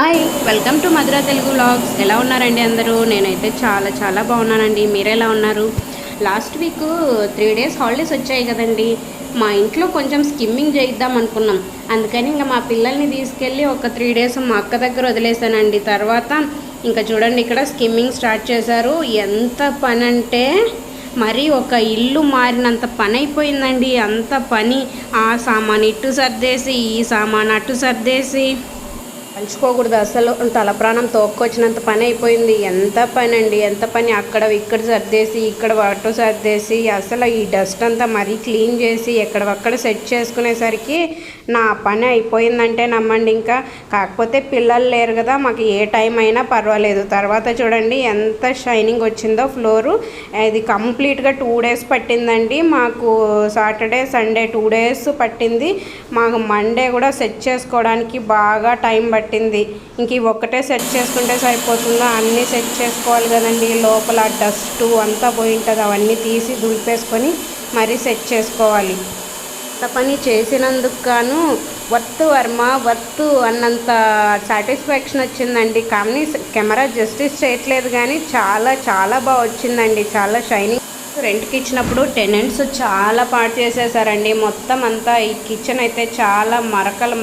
Hi welcome to Madhura Telugu vlogs. ఎలా ఉన్నారండి అందరూ? నేనైతే చాలా బాగున్నానండి. మీరు ఎలా ఉన్నారు? లాస్ట్ వీక్ 3 days హాలిడేస్ వచ్చాయి కదండి. మా ఇంట్లో కొంచెం స్కిమ్మింగ్ చేయిద్దాం అనుకున్నాం. అందుకని ఇంకా మా పిల్లల్ని తీసుకెళ్ళి ఒక 3 days మా అక్క దగ్గర వదిలేసానండి. తర్వాత ఇంకా చూడండి ఇక్కడ స్కిమ్మింగ్ స్టార్ట్ చేశారు. ఎంత పని అంటే మరి ఒక ఇల్లు మారినంత పని అయిపోయిందండి. అంత పని, ఆ సామాన్ ఇటు సర్దేసి ఈ సామాన్ అటు సర్దేసి పంచుకోకూడదు అసలు. తల ప్రాణం తోక్కొచ్చినంత పని అయిపోయింది. ఎంత పని అండి, ఎంత పని. అక్కడ ఇక్కడ సర్దేసి ఇక్కడ అటు సర్దేసి అసలు ఈ డస్ట్ అంతా మరీ క్లీన్ చేసి ఎక్కడవక్కడ సెట్ చేసుకునేసరికి నా పని అయిపోయిందంటే నమ్మండి. ఇంకా కాకపోతే పిల్లలు లేరు కదా, మాకు ఏ టైం అయినా పర్వాలేదు. తర్వాత చూడండి ఎంత షైనింగ్ వచ్చిందో ఫ్లోరు. ఇది కంప్లీట్గా 2 days పట్టిందండి మాకు. సాటర్డే సండే 2 days పట్టింది మాకు. మండే కూడా సెట్ చేసుకోవడానికి బాగా టైం పట్టింది. ఇంక ఒక్కటే సెట్ చేసుకుంటే సరిపోతుందా? అన్నీ సెట్ చేసుకోవాలి కదండి. లోపల డస్ట్ అంతా పోయి ఉంటుంది, అవన్నీ తీసి దులిపేసుకొని మరీ సెట్ చేసుకోవాలి. అంత పని చేసినందుకు గాను వర్త్ వర్మ వర్త్ అన్నంత సాటిస్ఫాక్షన్ వచ్చిందండి. కానీ కెమెరా జస్టిస్ చేయట్లేదు, కానీ చాలా బాగా వచ్చిందండి. చాలా షైనింగ్. రెంట్కి ఇచ్చినప్పుడు టెనెంట్స్ చాలా పాడు చేసేసారండి. మొత్తం అంతా ఈ కిచెన్ అయితే చాలా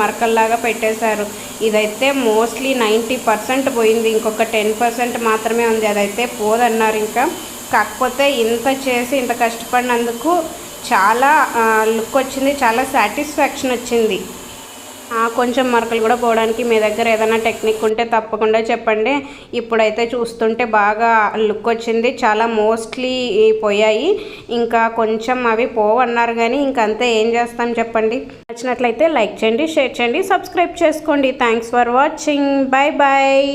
మరకల్లాగా పెట్టేశారు. ఇదైతే మోస్ట్లీ 90% పోయింది. ఇంకొక 10% మాత్రమే ఉంది. అదైతే పోదన్నారు. ఇంకా కాకపోతే ఇంత చేసి ఇంత కష్టపడినందుకు చాలా లుక్ వచ్చింది, చాలా సాటిస్ఫాక్షన్ వచ్చింది. కొంచెం మరకలు కూడా పోవడానికి మీ దగ్గర ఏదైనా టెక్నిక్ ఉంటే తప్పకుండా చెప్పండి. ఇప్పుడైతే చూస్తుంటే బాగా లుక్ వచ్చింది. చాలా మోస్ట్లీ పోయాయి, ఇంకా కొంచెం అవి పోవన్నారు. కానీ ఇంకంతే, ఏం చేస్తాం చెప్పండి. నచ్చినట్లయితే లైక్ చేయండి, షేర్ చేయండి, సబ్స్క్రైబ్ చేసుకోండి. Thanks for watching. బాయ్.